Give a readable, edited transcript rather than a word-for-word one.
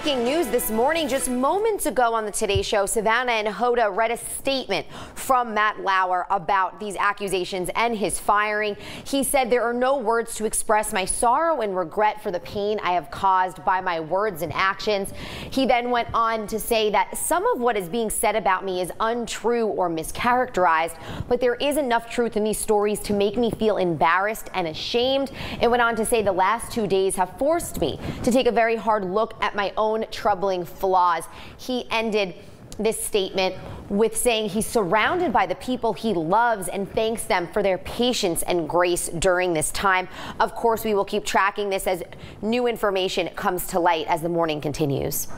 Breaking news this morning, just moments ago on the Today Show, Savannah and Hoda read a statement from Matt Lauer about these accusations and his firing. He said, "There are no words to express my sorrow and regret for the pain I have caused by my words and actions." He then went on to say that some of what is being said about me is untrue or mischaracterized, but there is enough truth in these stories to make me feel embarrassed and ashamed. It went on to say the last 2 days have forced me to take a very hard look at my own troubling flaws. He ended this statement with saying he's surrounded by the people he loves and thanks them for their patience and grace during this time. Of course, we will keep tracking this as new information comes to light as the morning continues.